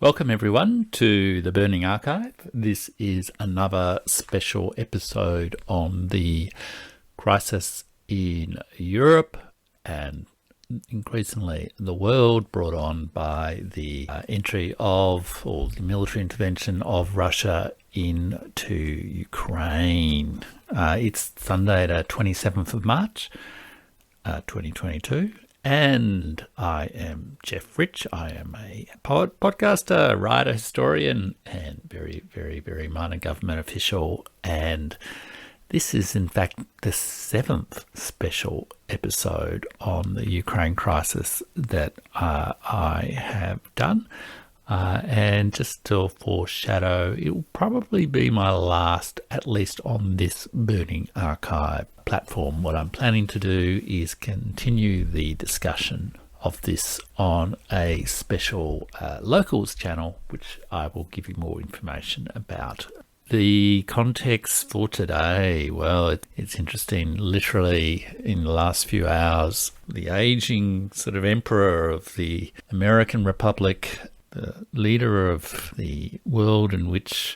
Welcome everyone to the Burning Archive. This is another special episode on the crisis in Europe and increasingly the world, brought on by the entry of, or the military intervention of, Russia into Ukraine. It's Sunday the 27th of March 2022. And I am Jeff Rich. I am a poet, podcaster, writer, historian, and very, very, very minor government official. And this is, in fact, the 7th special episode on the Ukraine crisis that I have done. And just to foreshadow, it will probably be my last, at least on this Burning Archive platform. What I'm planning to do is continue the discussion of this on a special locals channel, which I will give you more information about. The context for today, well, it's interesting. Literally in the last few hours, the aging sort of emperor of the American Republic, the leader of the world in which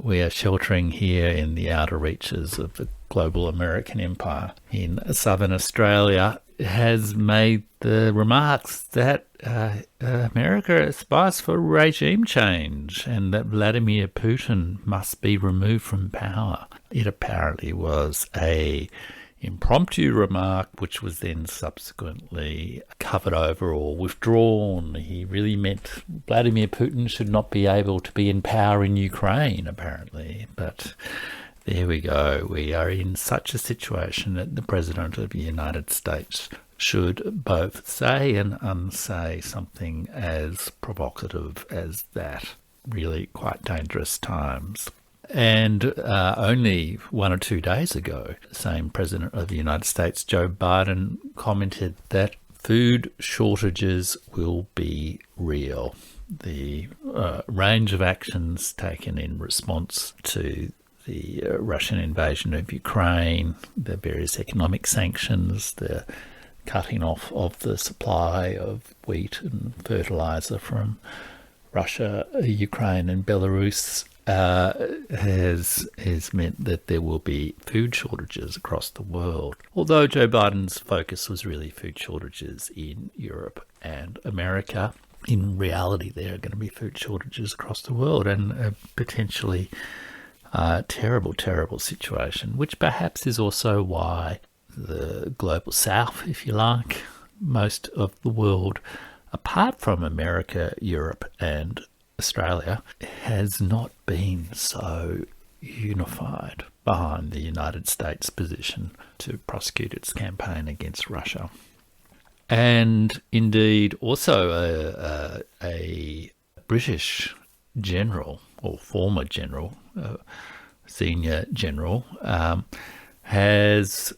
we are sheltering here in the outer reaches of the global American empire in southern Australia, has made the remarks that America aspires for regime change and that Vladimir Putin must be removed from power. It apparently was a impromptu remark which was then subsequently covered over or withdrawn. He really meant Vladimir Putin should not be able to be in power in Ukraine, apparently. But there we go. We are in such a situation that the President of the United States should both say and unsay something as provocative as that. Really quite dangerous times. And only 1 or 2 days ago, the same President of the United States, Joe Biden, commented that food shortages will be real. The range of actions taken in response to the Russian invasion of Ukraine, the various economic sanctions, the cutting off of the supply of wheat and fertilizer from Russia, Ukraine and Belarus, has meant that there will be food shortages across the world. Although Joe Biden's focus was really food shortages in Europe and America, in reality there are going to be food shortages across the world, and a potentially terrible, terrible situation, which perhaps is also why the global south, if you like, most of the world, apart from America, Europe and Australia, has not been so unified behind the United States' position to prosecute its campaign against Russia. And indeed also a British general, or former general, senior general, has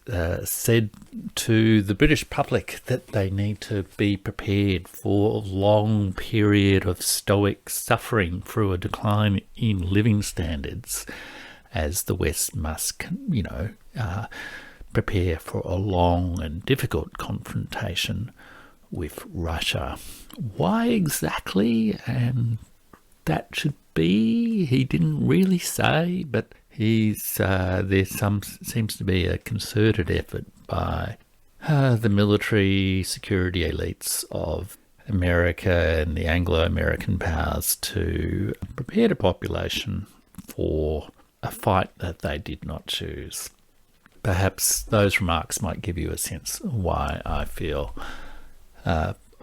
said to the British public that they need to be prepared for a long period of stoic suffering through a decline in living standards, as the West must, prepare for a long and difficult confrontation with Russia. Why exactly? And that should be, he didn't really say, but seems to be a concerted effort by the military security elites of America and the Anglo-American powers to prepare the population for a fight that they did not choose. Perhaps those remarks might give you a sense of why I feel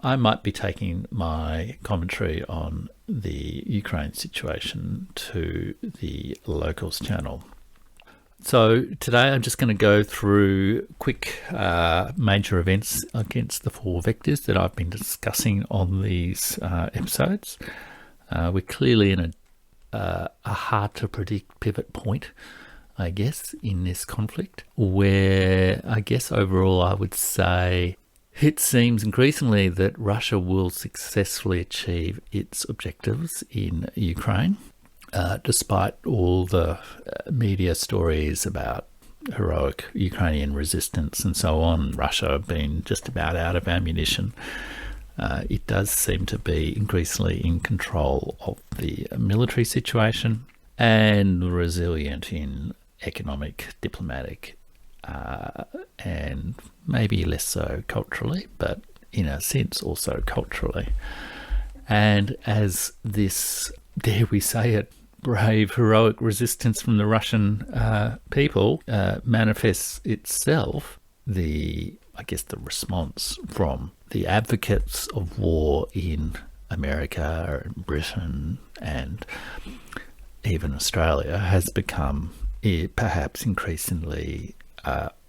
I might be taking my commentary on the Ukraine situation to the locals channel. So today I'm just going to go through quick major events against the 4 vectors that I've been discussing on these episodes. We're clearly in a hard to predict pivot point, I guess, in this conflict, where I guess overall I would say it seems increasingly that Russia will successfully achieve its objectives in Ukraine, despite all the media stories about heroic Ukrainian resistance and so on. Russia being just about out of ammunition. it does seem to be increasingly in control of the military situation and resilient in economic, diplomatic, and maybe less so culturally, but in a sense also culturally. And as this, dare we say it, brave, heroic resistance from the Russian people manifests itself, the response from the advocates of war in America and Britain and even Australia has become perhaps increasingly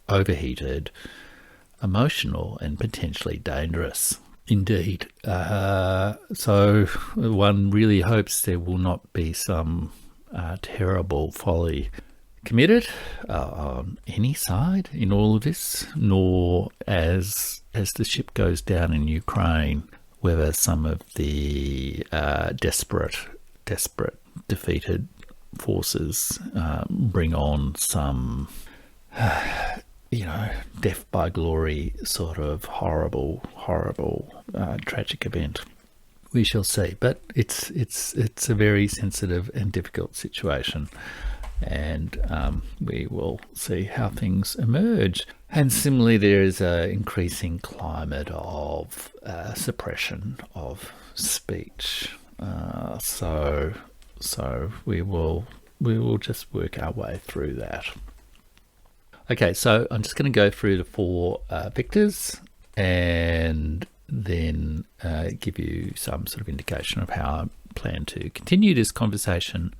overheated, emotional, and potentially dangerous. Indeed. So one really hopes there will not be some terrible folly committed on any side in all of this, nor as the ship goes down in Ukraine, whether some of the desperate defeated forces bring on some death by glory sort of horrible tragic event. We shall see, but it's a very sensitive and difficult situation, and we will see how things emerge. And similarly, there is an increasing climate of suppression of speech. So we will just work our way through that. Okay, so I'm just going to go through the four victors and then give you some sort of indication of how I plan to continue this conversation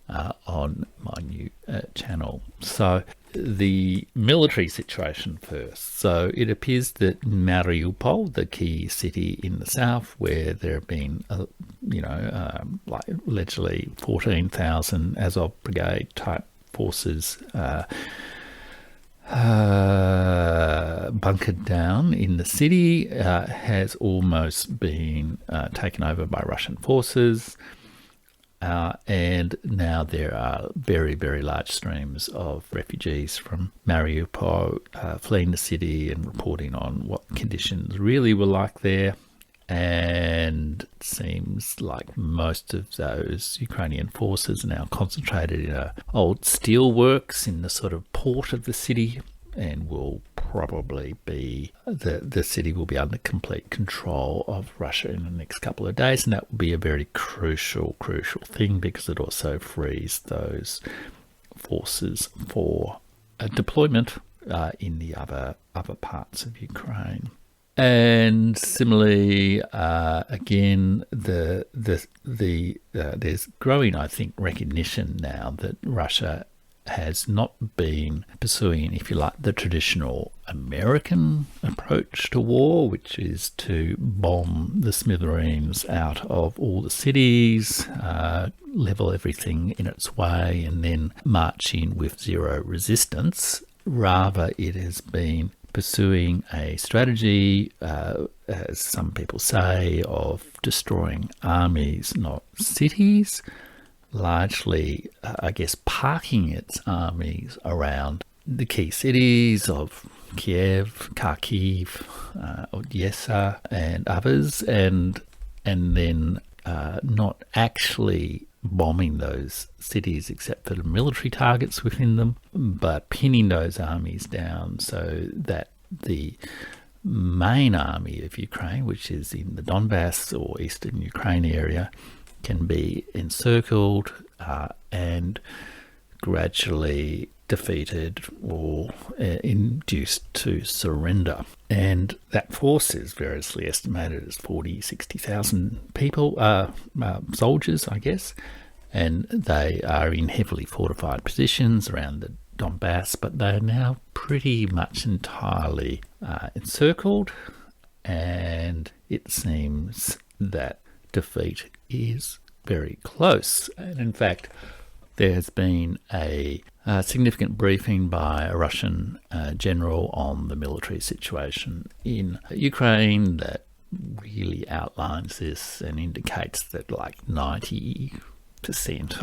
on my new channel. So the military situation first. So it appears that Mariupol, the key city in the south, where there have been, allegedly 14,000 Azov Brigade type forces bunkered down in the city, has almost been taken over by Russian forces. And now there are very, very large streams of refugees from Mariupol fleeing the city and reporting on what conditions really were like there. And it seems like most of those Ukrainian forces are now concentrated in old steelworks in the sort of port of the city, and will probably be, the city will be under complete control of Russia in the next couple of days, and that will be a very crucial thing, because it also frees those forces for a deployment in the other parts of Ukraine. And similarly, again, there's growing, I think, recognition now that Russia has not been pursuing, if you like, the traditional American approach to war, which is to bomb the smithereens out of all the cities, level everything in its way, and then march in with zero resistance. Rather, it has been pursuing a strategy, as some people say, of destroying armies, not cities, largely, parking its armies around the key cities of Kiev, Kharkiv, Odessa, and others, and then not actually bombing those cities except for the military targets within them, but pinning those armies down so that the main army of Ukraine, which is in the Donbass or eastern Ukraine area, can be encircled and gradually defeated or induced to surrender. And that force is variously estimated as 60,000 people, soldiers, I guess, and they are in heavily fortified positions around the Donbass, but they are now pretty much entirely encircled, and it seems that defeat is very close. And in fact, there has been a significant briefing by a Russian general on the military situation in Ukraine that really outlines this and indicates that like 90%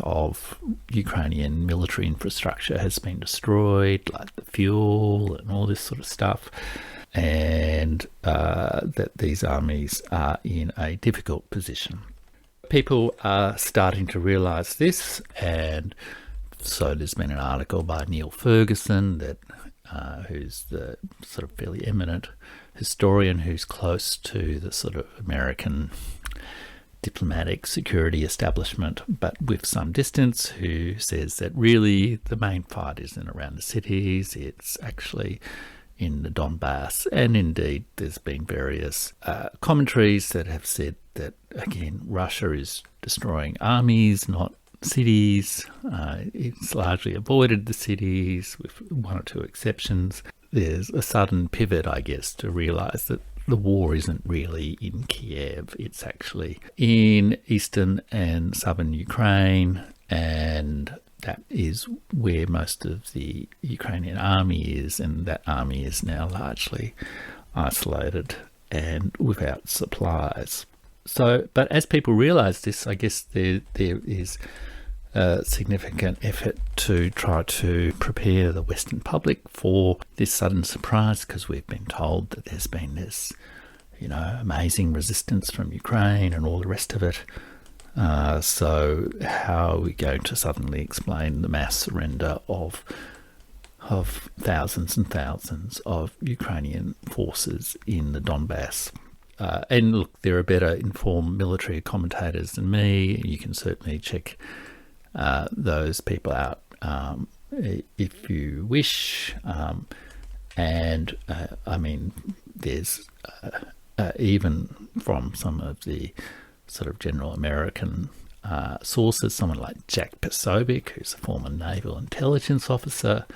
of Ukrainian military infrastructure has been destroyed, like the fuel and all this sort of stuff. and that these armies are in a difficult position. People are starting to realise this, and so there's been an article by Neil Ferguson, that who's the sort of fairly eminent historian who's close to the sort of American diplomatic security establishment, but with some distance, who says that really the main fight isn't around the cities, it's actually in the Donbass. And indeed, there's been various commentaries that have said that, again, Russia is destroying armies, not cities. It's largely avoided the cities, with one or two exceptions. There's a sudden pivot, I guess, to realise that the war isn't really in Kiev. It's actually in eastern and southern Ukraine, and that is where most of the Ukrainian army is, and that army is now largely isolated and without supplies. So, but as people realise this, I guess there is a significant effort to try to prepare the Western public for this sudden surprise, because we've been told that there's been this, amazing resistance from Ukraine and all the rest of it. So how are we going to suddenly explain the mass surrender of thousands and thousands of Ukrainian forces in the Donbass? And look, there are better informed military commentators than me. You can certainly check those people out if you wish. And I mean, there's even from some of the sort of general American sources, someone like Jack Posobiec, who's a former naval intelligence officer,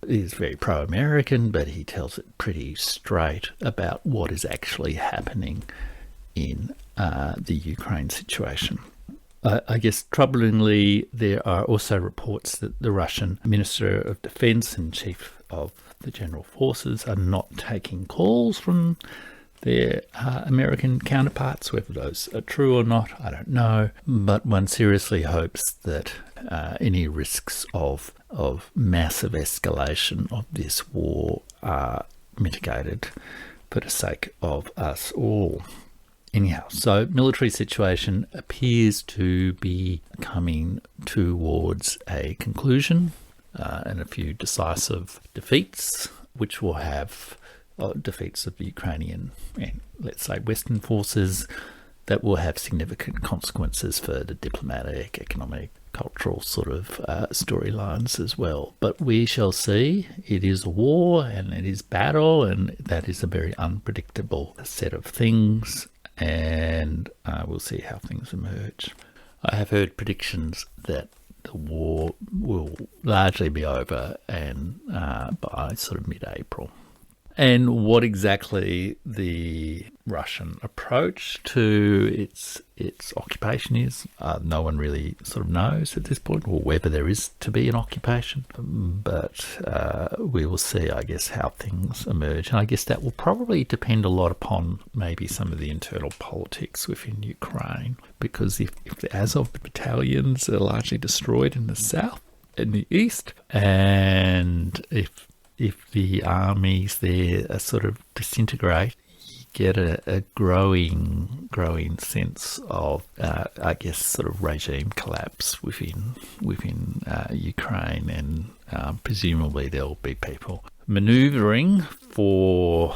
is very pro-American, but he tells it pretty straight about what is actually happening in the Ukraine situation. I guess troublingly, there are also reports that the Russian Minister of Defense and Chief of the General Forces are not taking calls from their American counterparts. Whether those are true or not, I don't know. But one seriously hopes that any risks of massive escalation of this war are mitigated for the sake of us all. Anyhow, so military situation appears to be coming towards a conclusion, and a few decisive defeats, which will have defeats of the Ukrainian and, let's say, Western forces, that will have significant consequences for the diplomatic, economic, cultural sort of storylines as well. But we shall see. It is a war and it is battle, and that is a very unpredictable set of things. And we'll see how things emerge. I have heard predictions that the war will largely be over and by sort of mid-April. And what exactly the Russian approach to its occupation is, no one really sort of knows at this point, or whether there is to be an occupation. But we will see, I guess, how things emerge. And I guess that will probably depend a lot upon maybe some of the internal politics within Ukraine, because if the Azov battalions are largely destroyed in the south and the east, and if the armies there are sort of disintegrate, you get a growing sense of, I guess, sort of regime collapse within Ukraine, and presumably there will be people manoeuvring for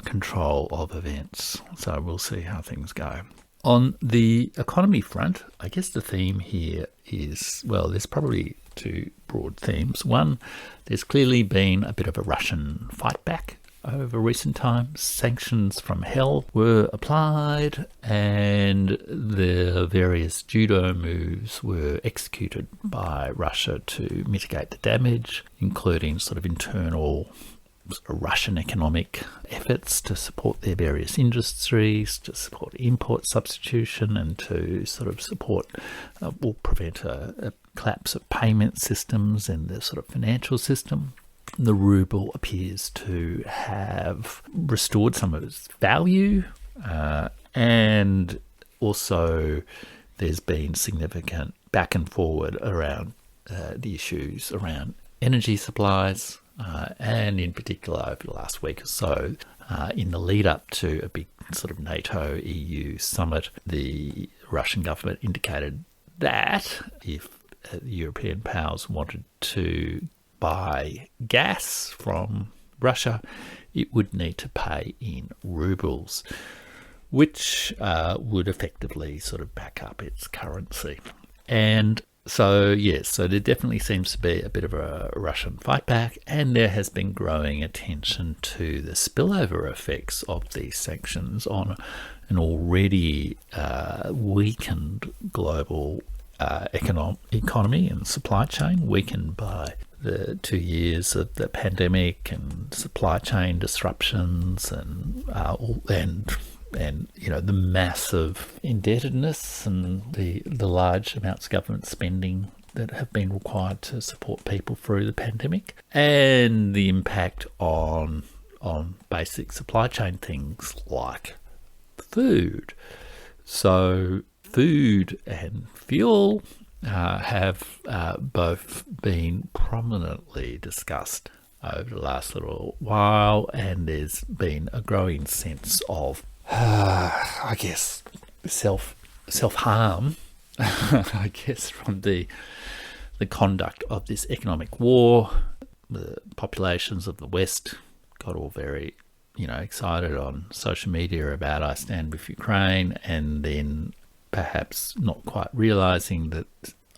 control of events. So we'll see how things go. On the economy front, I guess the theme here is, well, there's probably two broad themes. One, there's clearly been a bit of a Russian fight back over recent times. Sanctions from hell were applied, and the various judo moves were executed by Russia to mitigate the damage, including sort of internal Russian economic efforts to support their various industries, to support import substitution, and to sort of support will prevent a collapse of payment systems and the sort of financial system. The ruble appears to have restored some of its value, and also there's been significant back and forward around the issues around energy supplies, and in particular over the last week or so, in the lead up to a big sort of NATO-EU summit, the Russian government indicated that if European powers wanted to buy gas from Russia, it would need to pay in rubles, which would effectively sort of back up its currency. And so, yes, so there definitely seems to be a bit of a Russian fight back, and there has been growing attention to the spillover effects of these sanctions on an already weakened global economy and supply chain, weakened by the 2 years of the pandemic and supply chain disruptions and the massive indebtedness and the large amounts of government spending that have been required to support people through the pandemic, and the impact on basic supply chain things like food. So food and fuel have both been prominently discussed over the last little while, and there's been a growing sense of I guess self-harm I guess from the conduct of this economic war. The populations of the West got all very excited on social media about I stand with Ukraine, and then perhaps not quite realising that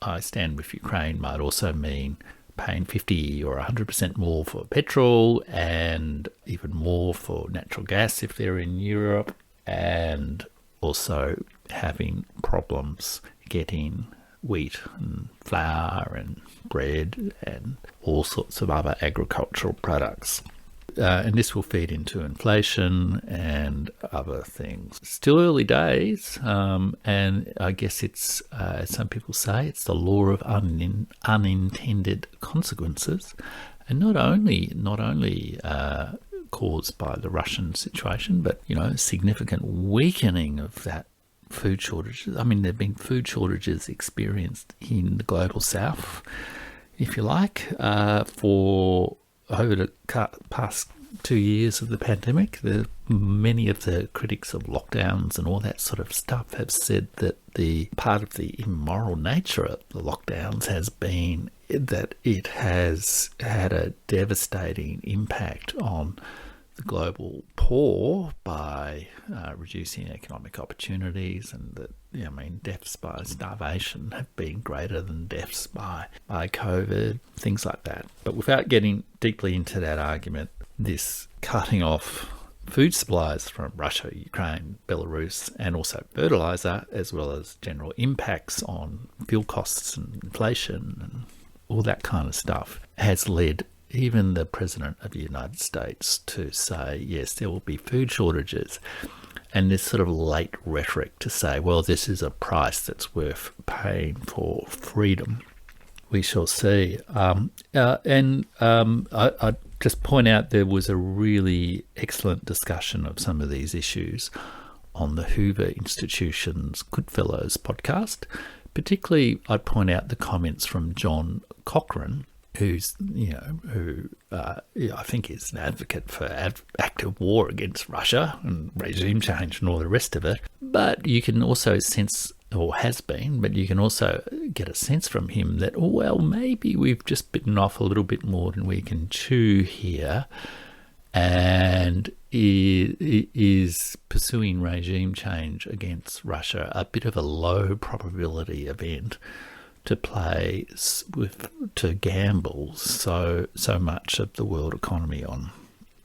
I stand with Ukraine might also mean paying 50 or 100% more for petrol, and even more for natural gas if they're in Europe, and also having problems getting wheat and flour and bread and all sorts of other agricultural products. And this will feed into inflation and other things. Still early days, and I guess it's, as some people say, it's the law of unintended consequences, and not only caused by the Russian situation, but significant weakening of that food shortages. I mean, there have been food shortages experienced in the global south, if you like, for over the past 2 years of the pandemic. Many of the critics of lockdowns and all that sort of stuff have said that the part of the immoral nature of the lockdowns has been that it has had a devastating impact on the global poor by reducing economic opportunities, and that deaths by starvation have been greater than deaths by COVID, things like that. But without getting deeply into that argument, this cutting off food supplies from Russia, Ukraine, Belarus, and also fertilizer, as well as general impacts on fuel costs and inflation and all that kind of stuff, has led even the President of the United States to say, yes, there will be food shortages. And this sort of late rhetoric to say, well, this is a price that's worth paying for freedom. We shall see. I just point out there was a really excellent discussion of some of these issues on the Hoover Institution's Goodfellows podcast. Particularly, I'd point out the comments from John Cochrane, who I think is an advocate for active war against Russia and regime change and all the rest of it. But you can also sense, or has been, but you can also get a sense from him that, maybe we've just bitten off a little bit more than we can chew here, and is pursuing regime change against Russia a bit of a low probability event to play with, to gamble so much of the world economy on.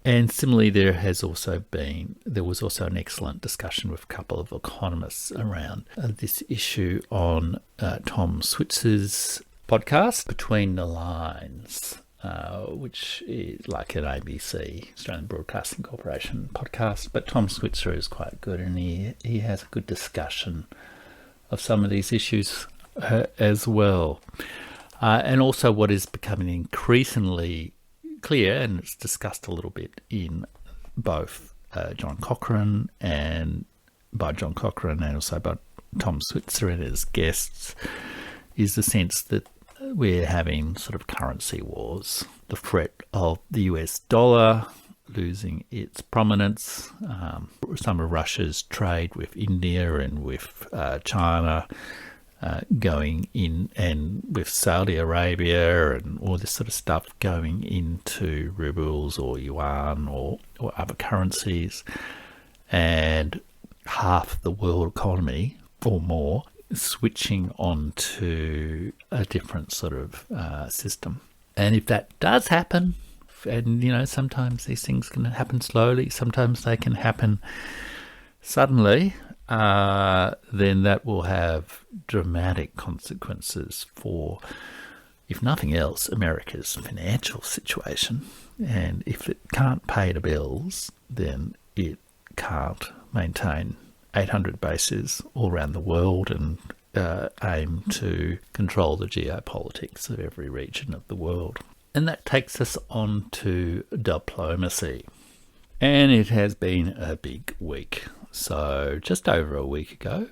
And similarly, there was also an excellent discussion with a couple of economists around this issue on Tom Switzer's podcast, Between the Lines, which is like an ABC, Australian Broadcasting Corporation podcast. But Tom Switzer is quite good, and he has a good discussion of some of these issues as well. And also what is becoming increasingly clear, and it's discussed a little bit in both John Cochrane and also by Tom Switzer and his guests, is the sense that we're having sort of currency wars. The threat of the US dollar, losing its prominence. Some of Russia's trade with India and with China going in, and with Saudi Arabia and all this sort of stuff going into rubles or yuan or other currencies, and half the world economy or more switching on to a different sort of system. And if that does happen, and sometimes these things can happen slowly, sometimes they can happen suddenly, then that will have dramatic consequences for, if nothing else, America's financial situation. And if it can't pay the bills, then it can't maintain 800 bases all around the world and aim to control the geopolitics of every region of the world. And that takes us on to diplomacy. And it has been a big week. So just over a week ago,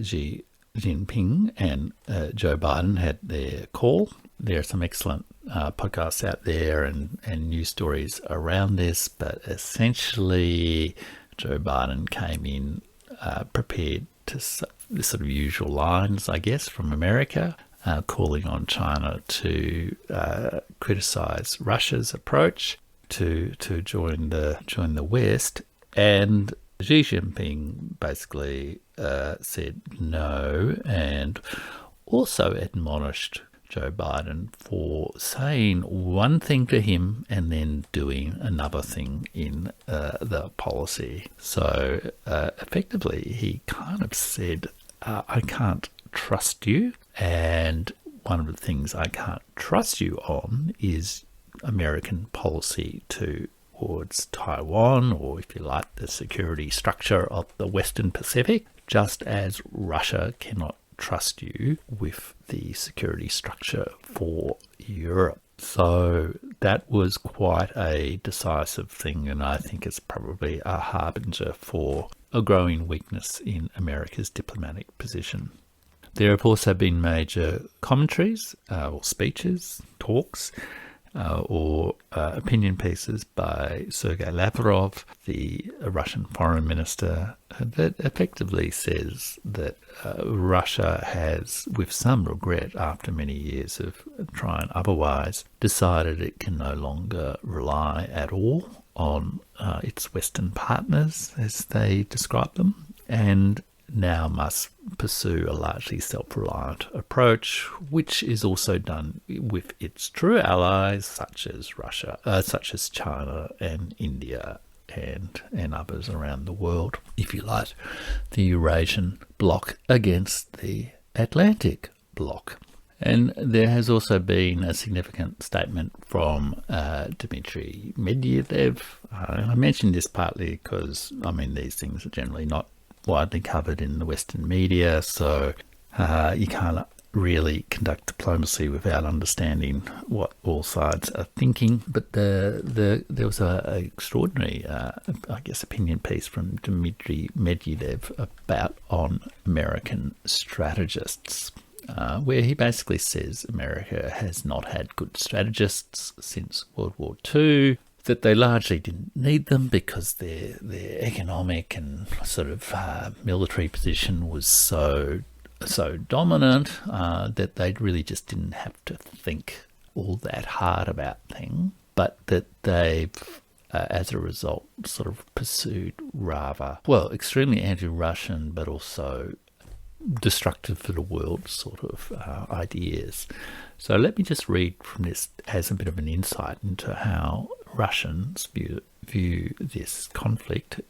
Xi Jinping and Joe Biden had their call. There are some excellent podcasts out there and news stories around this, but essentially Joe Biden came in prepared to the sort of usual lines, I guess, from America, calling on China to criticize Russia's approach to join the West, and Xi Jinping basically said no, and also admonished Joe Biden for saying one thing to him and then doing another thing in the policy. So effectively, he kind of said, I can't trust you, and one of the things I can't trust you on is American policy towards Taiwan, or if you like, the security structure of the Western Pacific, just as Russia cannot trust you with the security structure for Europe. So that was quite a decisive thing, and I think it's probably a harbinger for a growing weakness in America's diplomatic position. There have also been major commentaries or speeches, talks, or opinion pieces by Sergei Lavrov, the Russian foreign minister, that effectively says that Russia has, with some regret after many years of trying otherwise, decided it can no longer rely at all on its Western partners, as they describe them, and now must pursue a largely self-reliant approach, which is also done with its true allies such as Russia, such as China and India and others around the world. If you like, the Eurasian bloc against the Atlantic bloc. And there has also been a significant statement from Dmitri Medvedev. I mentioned this partly because, these things are generally not widely covered in the Western media, so you can't really conduct diplomacy without understanding what all sides are thinking. But there was an extraordinary, opinion piece from Dmitri Medvedev on American strategists, where he basically says America has not had good strategists since World War II, that they largely didn't need them because their economic and sort of military position was so dominant that they really just didn't have to think all that hard about things, but that they've, as a result, sort of pursued rather, extremely anti-Russian, but also destructive for the world sort of ideas. So let me just read from this as a bit of an insight into how Russians view this conflict,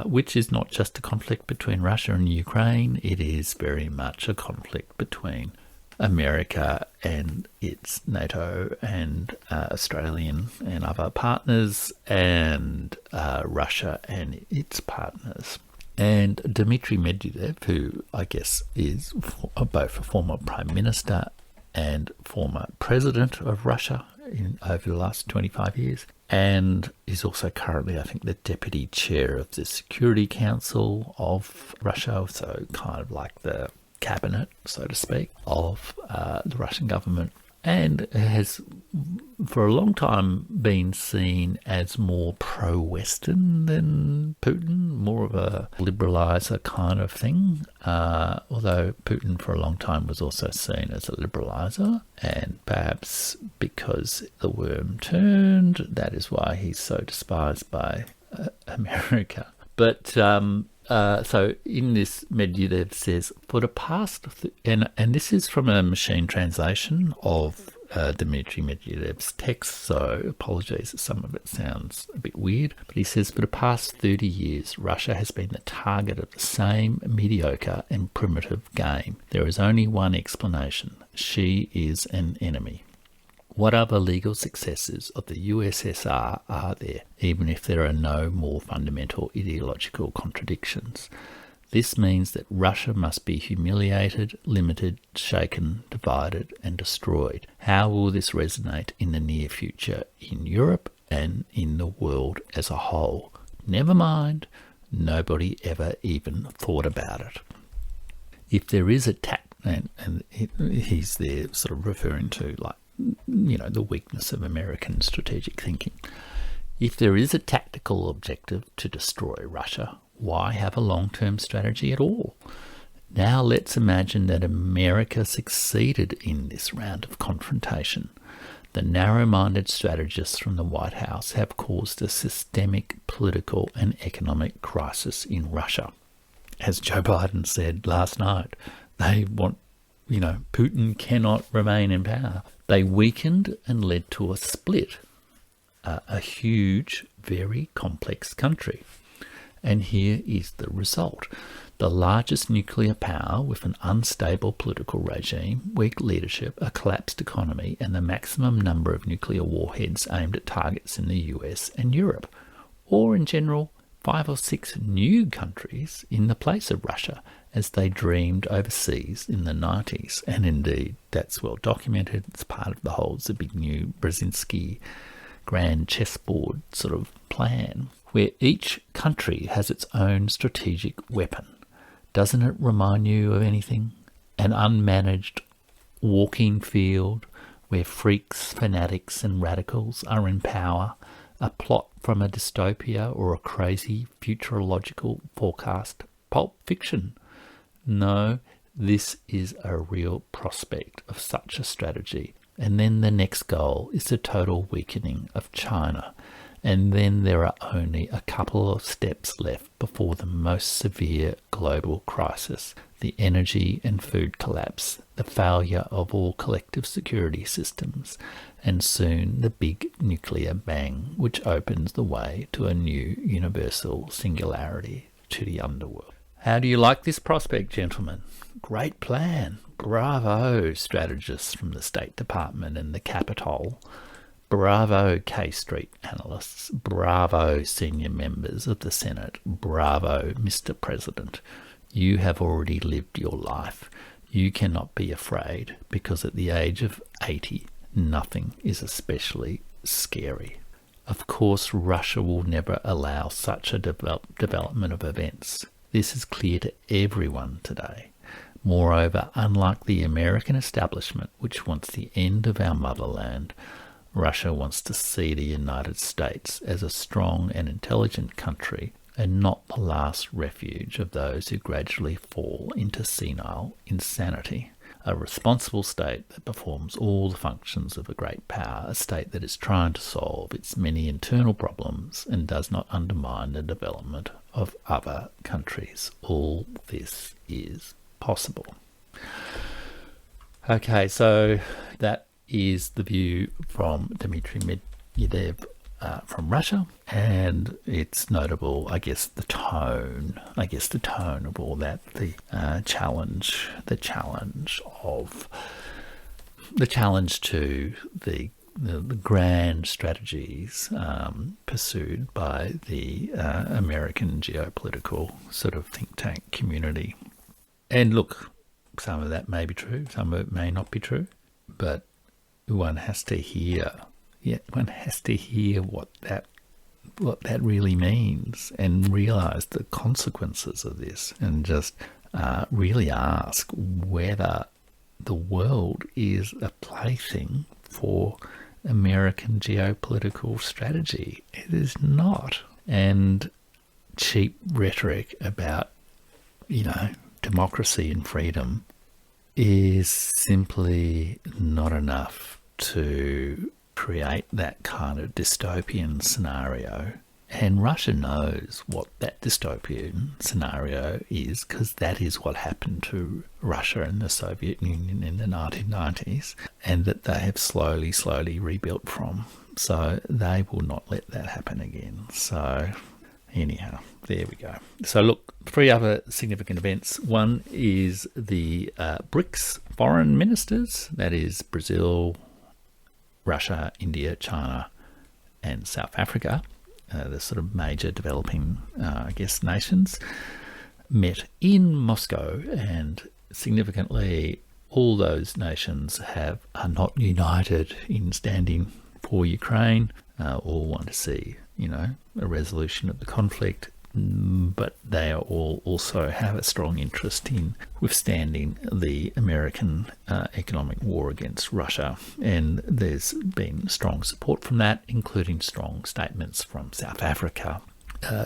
which is not just a conflict between Russia and Ukraine. It is very much a conflict between America and its NATO and Australian and other partners, and Russia and its partners. And Dmitri Medvedev, who I guess is both a former Prime Minister and former President of Russia over the last 25 years, and is also currently, I think, the Deputy Chair of the Security Council of Russia, so kind of like the cabinet, so to speak, of the Russian government, and has for a long time been seen as more pro-Western than Putin, more of a liberalizer kind of thing, although Putin for a long time was also seen as a liberalizer, and perhaps because the worm turned, that is why he's so despised by America. But so in this, Medvedev says, for the past, and this is from a machine translation of Dmitri Medvedev's text, so apologies if some of it sounds a bit weird, but he says, for the past 30 years, Russia has been the target of the same mediocre and primitive game. There is only one explanation. She is an enemy. What other legal successors of the USSR are there, even if there are no more fundamental ideological contradictions? This means that Russia must be humiliated, limited, shaken, divided, and destroyed. How will this resonate in the near future in Europe and in the world as a whole? Never mind, nobody ever even thought about it. If there is a and he's there sort of referring to, like, you know, the weakness of American strategic thinking. If there is a tactical objective to destroy Russia, why have a long-term strategy at all? Now let's imagine that America succeeded in this round of confrontation. The narrow-minded strategists from the White House have caused a systemic political and economic crisis in Russia. As Joe Biden said last night, they want, you know, Putin cannot remain in power. They weakened and led to a split, a huge, very complex country. And here is the result. The largest nuclear power with an unstable political regime, weak leadership, a collapsed economy, and the maximum number of nuclear warheads aimed at targets in the US and Europe. Or in general, 5 or 6 new countries in the place of Russia, as they dreamed overseas in the 90s. And indeed, that's well documented. It's part of the whole Zbigniew Brzezinski grand chessboard sort of plan, where each country has its own strategic weapon. Doesn't it remind you of anything? An unmanaged walking field where freaks, fanatics and radicals are in power, a plot from a dystopia or a crazy futurological forecast pulp fiction. No, this is a real prospect of such a strategy. And then the next goal is the total weakening of China. And then there are only a couple of steps left before the most severe global crisis, the energy and food collapse, the failure of all collective security systems, and soon the big nuclear bang, which opens the way to a new universal singularity to the underworld. How do you like this prospect, gentlemen? Great plan. Bravo, strategists from the State Department and the Capitol. Bravo, K Street analysts. Bravo, senior members of the Senate. Bravo, Mr. President. You have already lived your life. You cannot be afraid, because at the age of 80, nothing is especially scary. Of course, Russia will never allow such a development of events. This is clear to everyone today. Moreover, unlike the American establishment, which wants the end of our motherland, Russia wants to see the United States as a strong and intelligent country and not the last refuge of those who gradually fall into senile insanity. A responsible state that performs all the functions of a great power, a state that is trying to solve its many internal problems and does not undermine the development of other countries. All this is possible. Okay, so that is the view from Dmitri Medvedev from Russia, and it's notable, I guess, the tone of all that, the challenge to the grand strategies pursued by the American geopolitical sort of think tank community. And look, some of that may be true, some of it may not be true, but one has to hear what that really means and realize the consequences of this, and just really ask whether the world is a plaything for American geopolitical strategy. It is not. And cheap rhetoric about, democracy and freedom is simply not enough to create that kind of dystopian scenario. And Russia knows what that dystopian scenario is, because that is what happened to Russia and the Soviet Union in the 1990s, and that they have slowly rebuilt from. So they will not let that happen again. So anyhow, there we go. So look, 3 other significant events. One is the BRICS foreign ministers, that is Brazil, Russia, India, China, and South Africa, the sort of major developing, nations, met in Moscow, and significantly all those nations are not united in standing for Ukraine. All want to see, a resolution of the conflict, but they are all also have a strong interest in withstanding the American economic war against Russia. And there's been strong support from that, including strong statements from South Africa,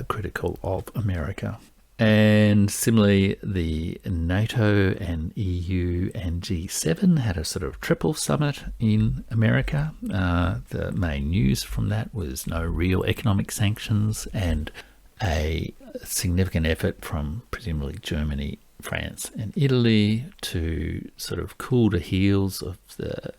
critical of America. And similarly, the NATO and EU and G7 had a sort of triple summit in America. The main news from that was no real economic sanctions and a significant effort from presumably Germany, France and Italy to sort of cool the heels of the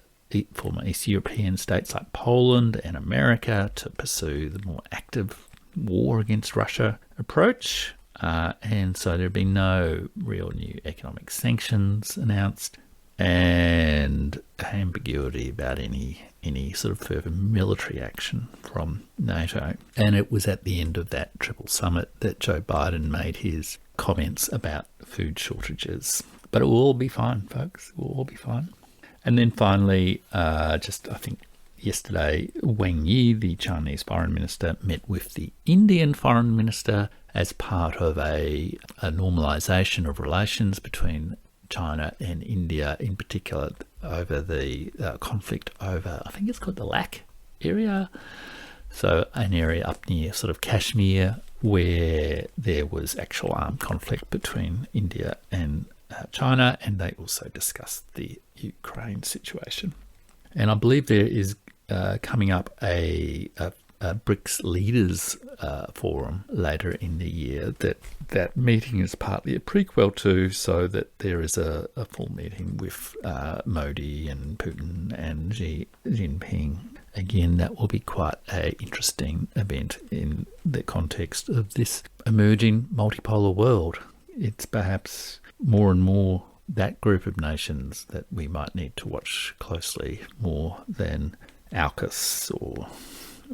former East European states like Poland and America to pursue the more active war against Russia approach. And so there have been no real new economic sanctions announced, and ambiguity about any sort of further military action from NATO. And it was at the end of that triple summit that Joe Biden made his comments about food shortages. But it will all be fine, folks. It will all be fine. And then finally, I think yesterday, Wang Yi, the Chinese foreign minister, met with the Indian foreign minister as part of a normalisation of relations between China and India, in particular over the conflict over, I think it's called the Lak area. So an area up near sort of Kashmir where there was actual armed conflict between India and China, and they also discussed the Ukraine situation. And I believe there is coming up a BRICS leaders forum later in the year. That meeting is partly a prequel to, so that there is a full meeting with Modi and Putin and Xi Jinping. Again, that will be quite an interesting event in the context of this emerging multipolar world. It's perhaps more and more that group of nations that we might need to watch closely more than AUKUS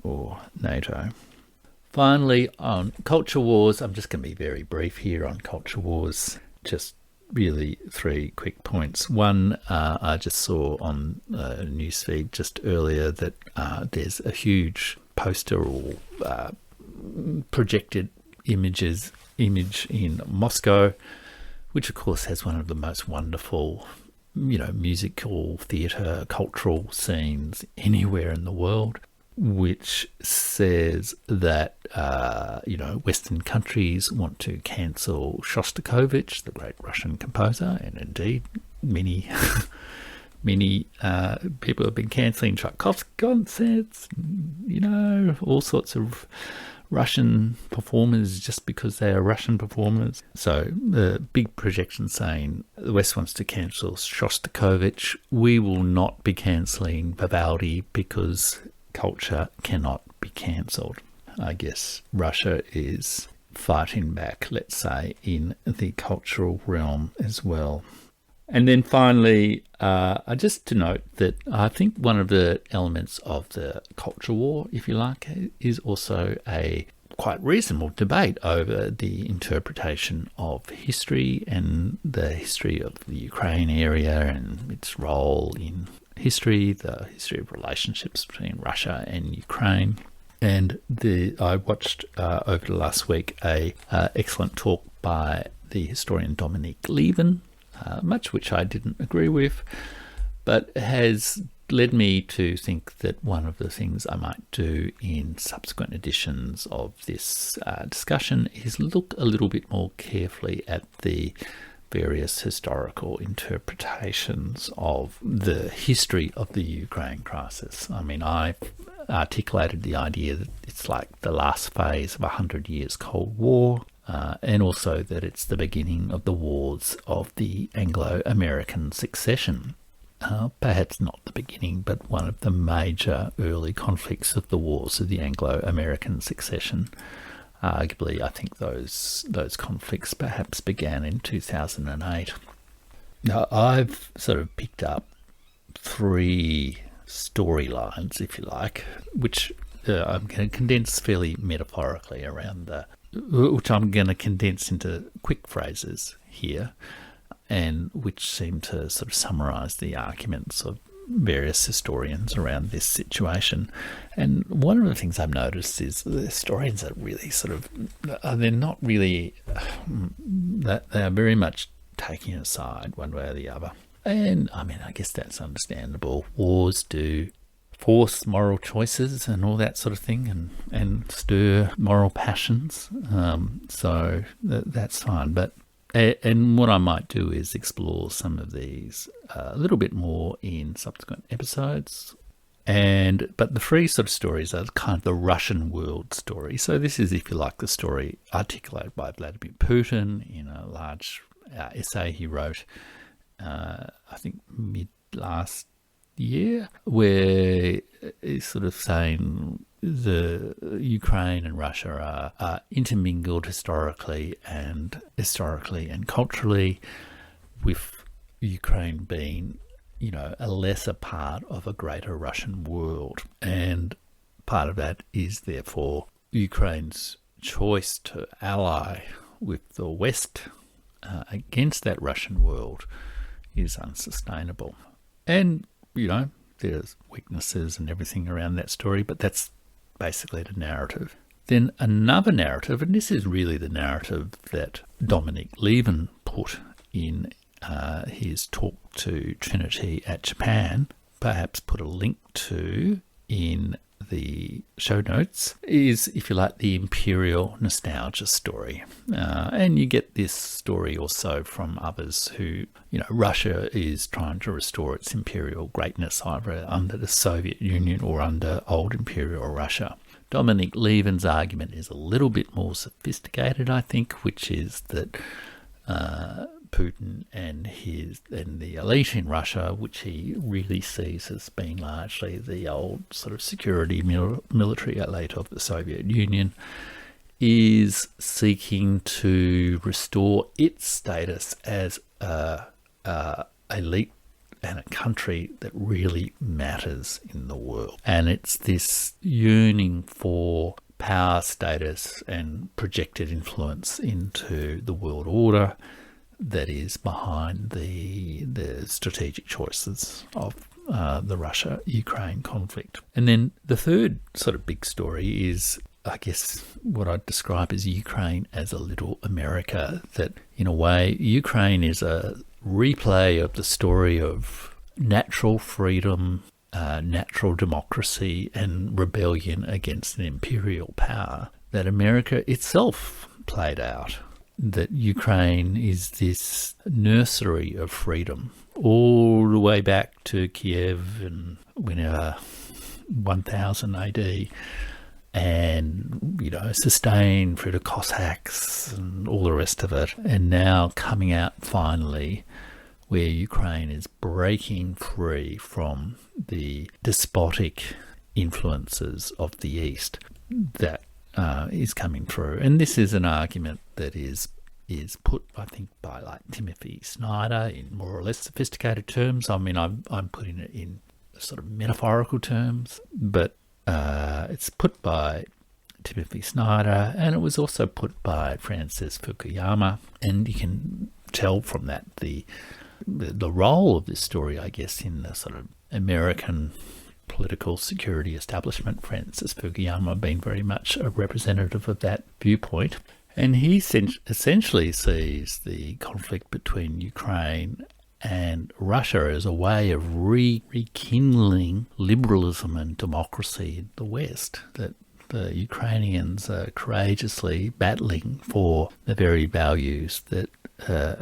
or NATO. Finally, on culture wars, I'm just going to be very brief here on culture wars. Just really 3 quick points. One, I just saw on a newsfeed just earlier that there's a huge poster or projected image in Moscow, which of course has one of the most wonderful, musical, theatre, cultural scenes anywhere in the world, which says that, Western countries want to cancel Shostakovich, the great Russian composer, and indeed many people have been cancelling Tchaikovsky concerts, all sorts of Russian performers just because they are Russian performers. So the big projection saying the West wants to cancel Shostakovich. We will not be cancelling Vivaldi because culture cannot be cancelled. I guess Russia is fighting back, let's say, in the cultural realm as well. And then finally, just to note that I think one of the elements of the culture war, if you like, is also a quite reasonable debate over the interpretation of history and the history of the Ukraine area and its role in history, the history of relationships between Russia and Ukraine. And I watched over the last week a excellent talk by the historian Dominic Lieven, much which I didn't agree with, but has led me to think that one of the things I might do in subsequent editions of this discussion is look a little bit more carefully at the various historical interpretations of the history of the Ukraine crisis. I mean, I articulated the idea that it's like the last phase of 100 years Cold War, and also that it's the beginning of the wars of the Anglo-American succession. Perhaps not the beginning, but one of the major early conflicts of the wars of the Anglo-American succession. Arguably, I think those conflicts perhaps began in 2008. Now, I've sort of picked up 3 storylines, if you like, which I'm going to condense fairly metaphorically which I'm going to condense into quick phrases here, and which seem to sort of summarise the arguments of various historians around this situation. And one of the things I've noticed is the historians are really they're not really, they are very much taking a side one way or the other. And I mean, I guess that's understandable. Wars do force moral choices and all that sort of thing, and stir moral passions. So that's fine. And what I might do is explore some of these a little bit more in subsequent episodes. But the 3 sort of stories are kind of the Russian world story. So this is, if you like, the story articulated by Vladimir Putin in a large essay he wrote, I think mid last year, where he's sort of saying the Ukraine and Russia are intermingled historically and culturally, with Ukraine being, a lesser part of a greater Russian world. And part of that is therefore Ukraine's choice to ally with the West against that Russian world is unsustainable. And, there's weaknesses and everything around that story, but that's basically the narrative. Then another narrative, and this is really the narrative that Dominic Lieven put in his talk to Trinity at Japan, perhaps put a link to in the show notes, is, if you like, the imperial nostalgia story. And you get this story also from others who, Russia is trying to restore its imperial greatness either under the Soviet Union or under old imperial Russia. Dominic Lieven's argument is a little bit more sophisticated, I think, which is that Putin and the elite in Russia, which he really sees as being largely the old sort of security military elite of the Soviet Union, is seeking to restore its status as a elite and a country that really matters in the world. And it's this yearning for power, status, and projected influence into the world order that is behind the strategic choices of the Russia-Ukraine conflict. And then the third sort of big story is, I guess, what I'd describe as Ukraine as a little America, that in a way Ukraine is a replay of the story of natural freedom, natural democracy, and rebellion against an imperial power that America itself played out. That Ukraine is this nursery of freedom all the way back to Kiev and whenever 1000 AD, and sustained through the Cossacks and all the rest of it, and now coming out finally where Ukraine is breaking free from the despotic influences of the East that is coming through. And this is an argument that is put, I think, by like Timothy Snyder in more or less sophisticated terms. I mean, I'm putting it in sort of metaphorical terms, but it's put by Timothy Snyder, and it was also put by Francis Fukuyama. And you can tell from that the role of this story, I guess, in the sort of American political security establishment. Francis Fukuyama being very much a representative of that viewpoint. And he essentially sees the conflict between Ukraine and Russia as a way of rekindling liberalism and democracy in the West, that the Ukrainians are courageously battling for the very values that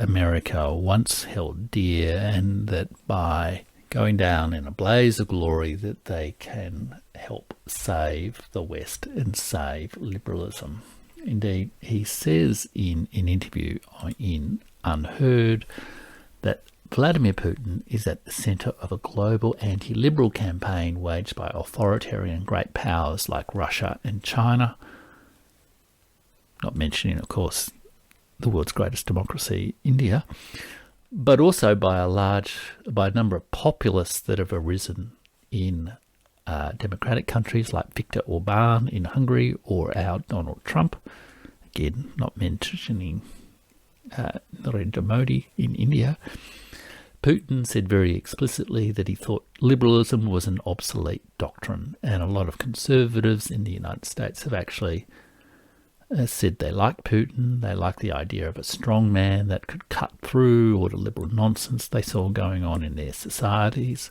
America once held dear, and that by going down in a blaze of glory that they can help save the West and save liberalism. Indeed, he says in an interview in Unheard that Vladimir Putin is at the centre of a global anti-liberal campaign waged by authoritarian great powers like Russia and China, not mentioning, of course, the world's greatest democracy, India, but also by a number of populists that have arisen in democratic countries like Viktor Orban in Hungary or our Donald Trump, again not mentioning Narendra Modi in India. Putin said very explicitly that he thought liberalism was an obsolete doctrine, and a lot of conservatives in the United States have actually said they like Putin. They like the idea of a strong man that could cut through all the liberal nonsense they saw going on in their societies.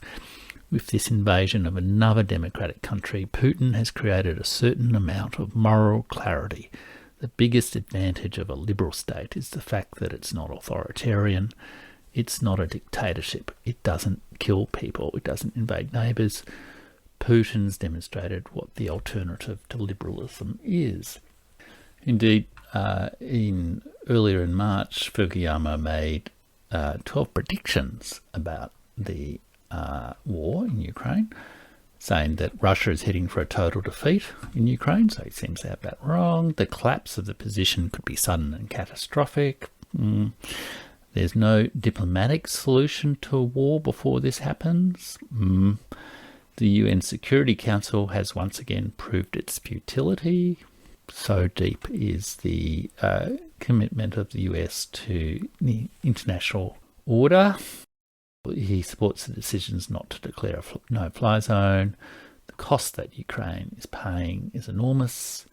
With this invasion of another democratic country, Putin has created a certain amount of moral clarity. The biggest advantage of a liberal state is the fact that it's not authoritarian. It's not a dictatorship. It doesn't kill people. It doesn't invade neighbours. Putin's demonstrated what the alternative to liberalism is. Indeed, earlier in March, Fukuyama made 12 predictions about the war in Ukraine, saying that Russia is heading for a total defeat in Ukraine, so he seems to have that wrong. The collapse of the position could be sudden and catastrophic. There's no diplomatic solution to a war before this happens. The UN Security Council has once again proved its futility. So deep is the commitment of the US to the international order. He supports the decisions not to declare a no-fly zone. The cost that Ukraine is paying is enormous.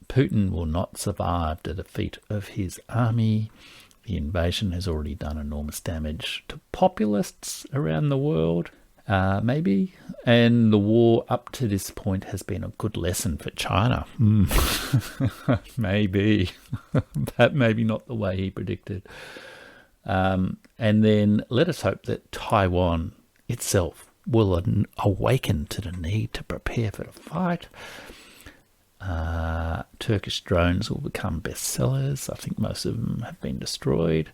Putin will not survive the defeat of his army. The invasion has already done enormous damage to populists around the world, maybe. And the war up to this point has been a good lesson for China. Maybe. That maybe not the way he predicted. And then let us hope that Taiwan itself will awaken to the need to prepare for the fight. Turkish drones will become bestsellers. I think most of them have been destroyed.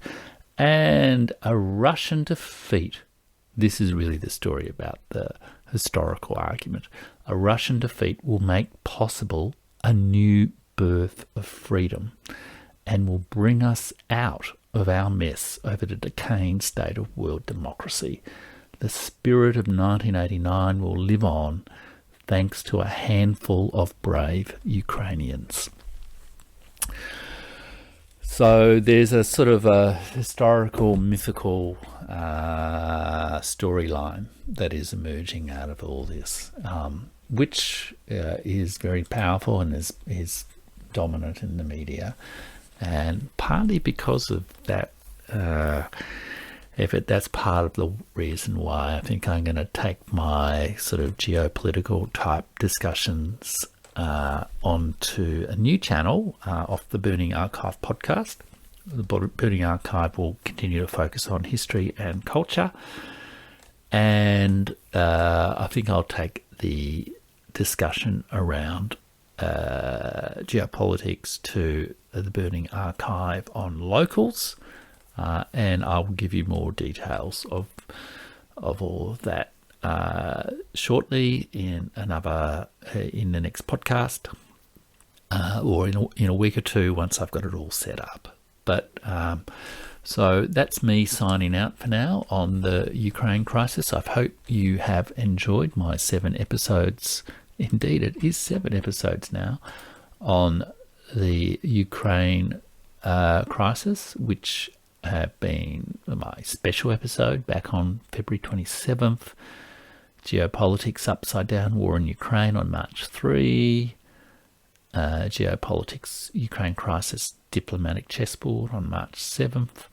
And a Russian defeat. This is really the story about the historical argument. A Russian defeat will make possible a new birth of freedom and will bring us out of our mess over the decaying state of world democracy. The spirit of 1989 will live on thanks to a handful of brave Ukrainians. So there's a sort of a historical, mythical storyline that is emerging out of all this, which is very powerful and is dominant in the media. And partly because of that effort, that's part of the reason why I think I'm going to take my sort of geopolitical type discussions onto a new channel off the Burning Archive podcast. The Burning Archive will continue to focus on history and culture. And I think I'll take the discussion around geopolitics to the Burning Archive on locals, and I will give you more details of all of that shortly in the next podcast, or in a week or two once I've got it all set up. But so that's me signing out for now on the Ukraine crisis. I hope you have enjoyed my 7 episodes. Indeed, it is 7 episodes now on the Ukraine crisis, which have been my special episode back on February 27th, Geopolitics Upside Down, War in Ukraine on March 3, Geopolitics Ukraine Crisis Diplomatic Chessboard on March 7th,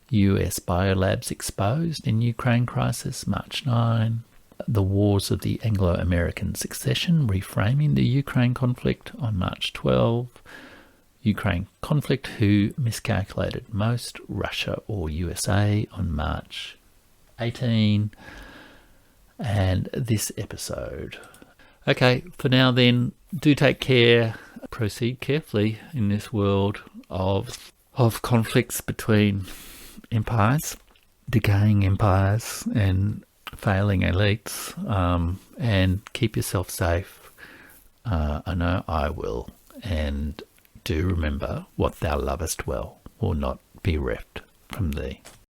US biolabs exposed in Ukraine crisis, March 9. The Wars of the Anglo-American Succession, reframing the Ukraine conflict on March 12. Ukraine conflict, who miscalculated most, Russia or USA, on March 18. And this episode. Okay, for now then, do take care. Proceed carefully in this world of conflicts between empires, decaying empires and failing elites, and keep yourself safe. I know I will. And do remember, what thou lovest well will not be reft from thee.